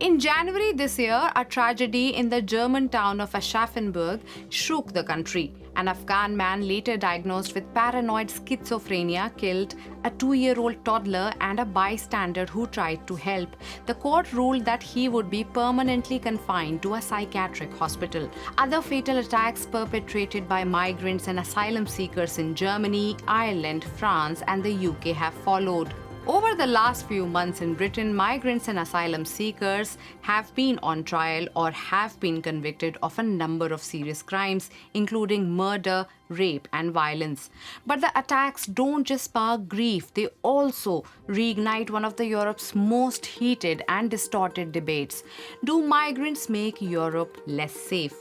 In January this year, a tragedy in the German town of Aschaffenburg shook the country. An Afghan man later diagnosed with paranoid schizophrenia killed a 2-year-old toddler and a bystander who tried to help. The court ruled that he would be permanently confined to a psychiatric hospital. Other fatal attacks perpetrated by migrants and asylum seekers in Germany, Ireland, France, and the UK have followed. Over the last few months in Britain, migrants and asylum seekers have been on trial or have been convicted of a number of serious crimes, including murder, rape, and violence. But the attacks don't just spark grief, they also reignite one of Europe's most heated and distorted debates. Do migrants make Europe less safe?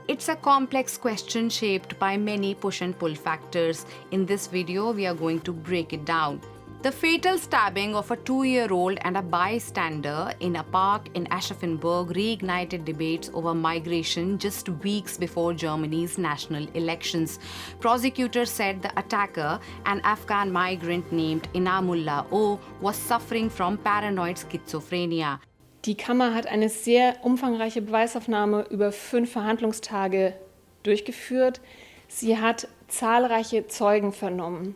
It's a complex question shaped by many push and pull factors. In this video, we are going to break it down. The fatal stabbing of a 2-year-old and a bystander in a park in Aschaffenburg reignited debates over migration just weeks before Germany's national elections. Prosecutors said the attacker, an Afghan migrant named Inamullah O, was suffering from paranoid schizophrenia. Die Kammer hat eine sehr umfangreiche Beweisaufnahme über 5 Verhandlungstage durchgeführt. Sie hat zahlreiche Zeugen vernommen.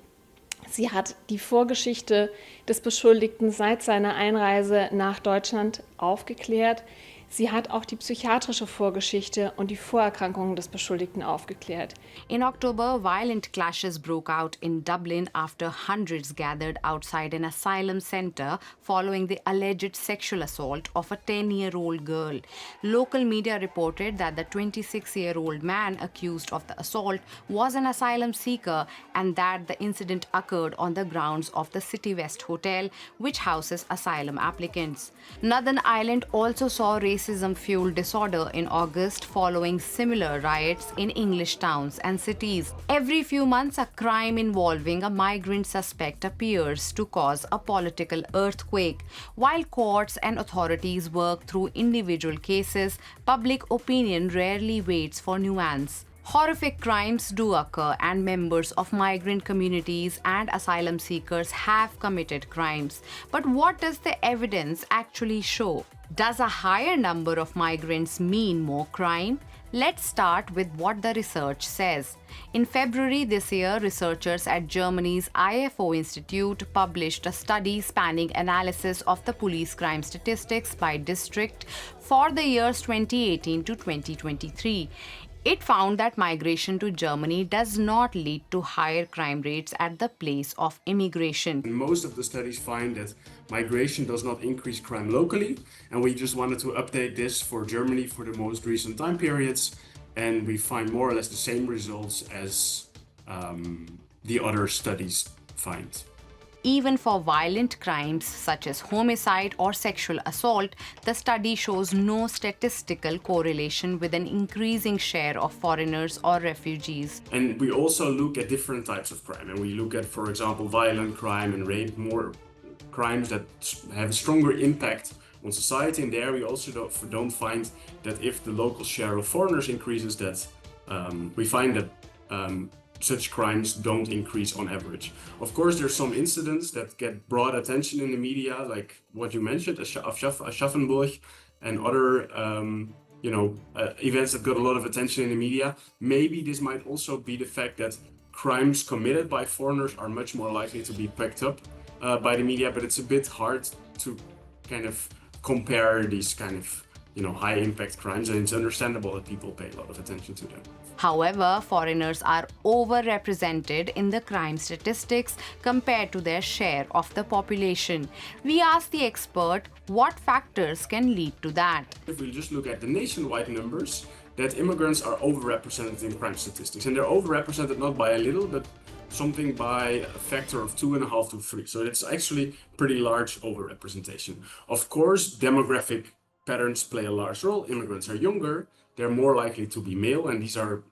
Sie hat die Vorgeschichte des Beschuldigten seit seiner Einreise nach Deutschland aufgeklärt. Sie hat auch die psychiatrische Vorgeschichte und die Vorerkrankungen des Beschuldigten aufgeklärt. In October, violent clashes broke out in Dublin after hundreds gathered outside an asylum center following the alleged sexual assault of a 10-year-old girl. Local media reported that the 26-year-old man accused of the assault was an asylum seeker and that the incident occurred on the grounds of the City West Hotel, which houses asylum applicants. Northern Ireland also saw racism-fueled disorder in August following similar riots in English towns and cities. Every few months, a crime involving a migrant suspect appears to cause a political earthquake. While courts and authorities work through individual cases, public opinion rarely waits for nuance. Horrific crimes do occur, and members of migrant communities and asylum seekers have committed crimes. But what does the evidence actually show? Does a higher number of migrants mean more crime? Let's start with what the research says. In February this year, researchers at Germany's IFO Institute published a study spanning analysis of the police crime statistics by district for the years 2018 to 2023. It found that migration to Germany does not lead to higher crime rates at the place of immigration. Most of the studies find that migration does not increase crime locally, and we just wanted to update this for Germany for the most recent time periods, and we find more or less the same results as the other studies find. Even for violent crimes such as homicide or sexual assault, the study shows no statistical correlation with an increasing share of foreigners or refugees. And we also look at different types of crime, and we look at, for example, violent crime and rape, more crimes that have a stronger impact on society. And there we also don't find that if the local share of foreigners increases, that we find that such crimes don't increase on average. Of course, there's some incidents that get broad attention in the media, like what you mentioned, Aschaffenburg, and other events that got a lot of attention in the media. Maybe this might also be the fact that crimes committed by foreigners are much more likely to be picked up by the media, but it's a bit hard to kind of compare these kind of high impact crimes, and it's understandable that people pay a lot of attention to them. However, foreigners are overrepresented in the crime statistics compared to their share of the population. We asked the expert what factors can lead to that. If we just look at the nationwide numbers, that immigrants are overrepresented in crime statistics, and they're overrepresented not by a little, but something by a factor of 2.5 to 3. So it's actually pretty large overrepresentation. Of course, demographic patterns play a large role. Immigrants are younger, they're more likely to be male, and these are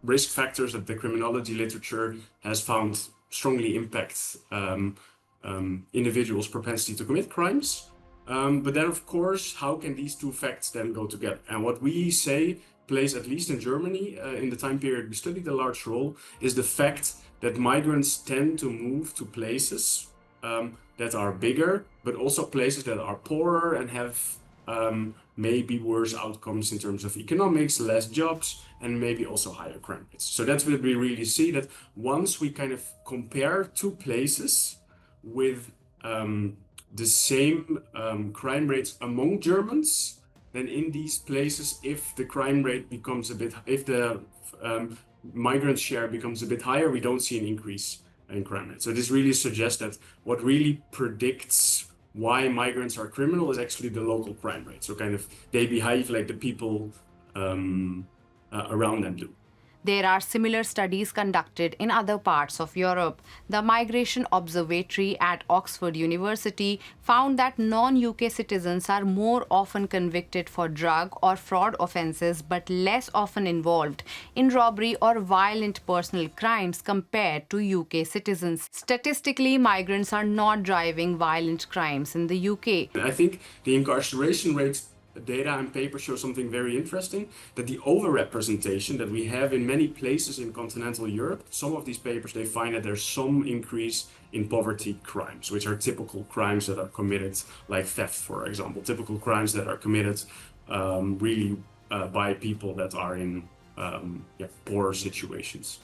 risk factors that the criminology literature has found strongly impact individuals' propensity to commit crimes. But then, of course, how can these two facts then go together? And what we say plays, at least in Germany, in the time period we studied, a large role is the fact that migrants tend to move to places that are bigger, but also places that are poorer and have maybe worse outcomes in terms of economics, less jobs, and maybe also higher crime rates. So that's what we really see, that once we kind of compare two places with the same crime rates among Germans, then in these places, if the crime rate becomes a bit, if the migrant share becomes a bit higher, we don't see an increase in crime rate. So this really suggests that what really predicts why migrants are criminal is actually the local crime rate. So kind of they behave like the people around them do. There are similar studies conducted in other parts of Europe. The Migration Observatory at Oxford University found that non-UK citizens are more often convicted for drug or fraud offences but less often involved in robbery or violent personal crimes compared to UK citizens. Statistically, migrants are not driving violent crimes in the UK. I think the incarceration rates data and paper show something very interesting, that the overrepresentation that we have in many places in continental Europe, some of these papers, they find that there's some increase in poverty crimes, which are typical crimes that are committed, like theft, for example, typical crimes that are committed by people that are in poor situations.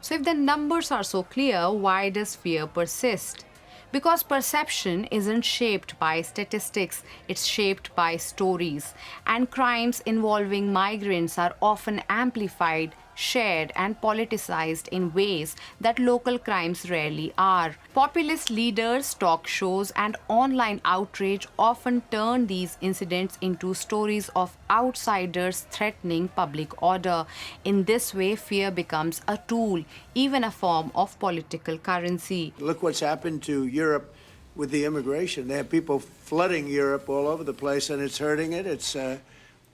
So if the numbers are so clear, why does fear persist? Because perception isn't shaped by statistics, it's shaped by stories. And crimes involving migrants are often amplified, shared, and politicized in ways that local crimes rarely are. Populist leaders, talk shows, and online outrage often turn these incidents into stories of outsiders threatening public order. In this way, fear becomes a tool, even a form of political currency. Look what's happened to Europe with the immigration. They have people flooding Europe all over the place, and it's hurting it.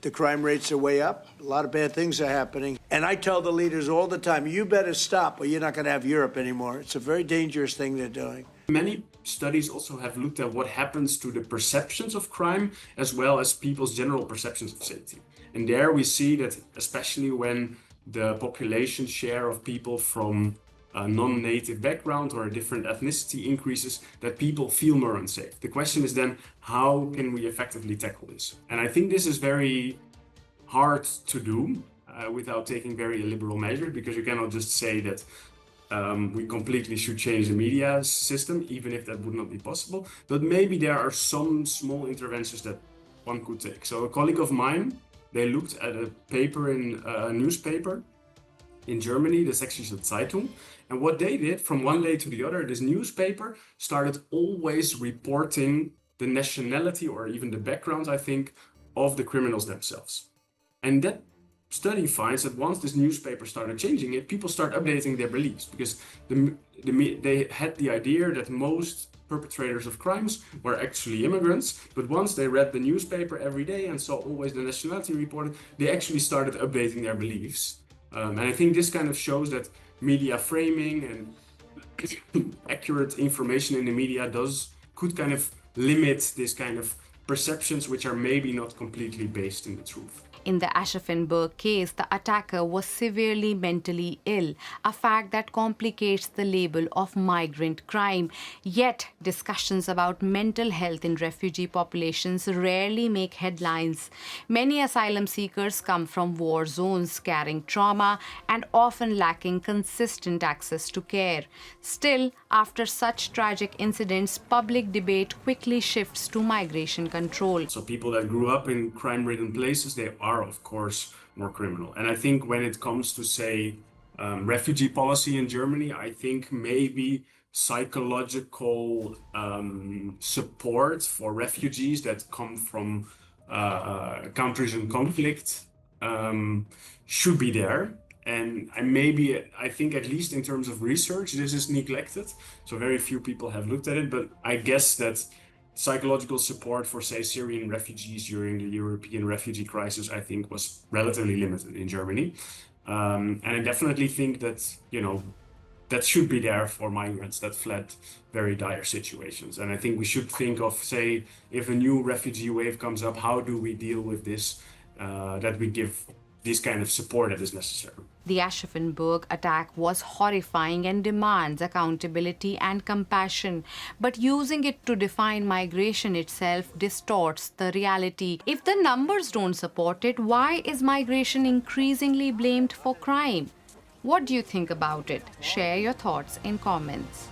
The crime rates are way up. A lot of bad things are happening. And I tell the leaders all the time, you better stop or you're not going to have Europe anymore. It's a very dangerous thing they're doing. Many studies also have looked at what happens to the perceptions of crime as well as people's general perceptions of safety. And there we see that especially when the population share of people from a non-native background or a different ethnicity increases, that people feel more unsafe. The question is then, how can we effectively tackle this? And I think this is very hard to do without taking very illiberal measures, because you cannot just say that we completely should change the media system, even if that would not be possible. But maybe there are some small interventions that one could take. So a colleague of mine, they looked at a paper in a newspaper in Germany, the Sächsische Zeitung. And what they did from one day to the other, this newspaper started always reporting the nationality or even the background, I think, of the criminals themselves. And that study finds that once this newspaper started changing it, people start updating their beliefs, because they had the idea that most perpetrators of crimes were actually immigrants, but once they read the newspaper every day and saw always the nationality reported, they actually started updating their beliefs. And I think this kind of shows that media framing and accurate information in the media could kind of limit this kind of perceptions which are maybe not completely based in the truth. In the Aschaffenburg case, the attacker was severely mentally ill, a fact that complicates the label of migrant crime. Yet, discussions about mental health in refugee populations rarely make headlines. Many asylum seekers come from war zones, carrying trauma and often lacking consistent access to care. Still, after such tragic incidents, public debate quickly shifts to migration control. So people that grew up in crime-ridden places, they are, of course, more criminal. And I think when it comes to, say, refugee policy in Germany, I think maybe psychological support for refugees that come from countries in conflict should be there. And I think at least in terms of research, this is neglected. So very few people have looked at it, but I guess that psychological support for, say, Syrian refugees during the European refugee crisis, I think, was relatively limited in Germany. And I definitely think that, that should be there for migrants that fled very dire situations. And I think we should think of, say, if a new refugee wave comes up, how do we deal with this, that we give this kind of support that is necessary. The Aschaffenburg attack was horrifying and demands accountability and compassion, but using it to define migration itself distorts the reality. If the numbers don't support it, why is migration increasingly blamed for crime? What do you think about it? Share your thoughts in comments.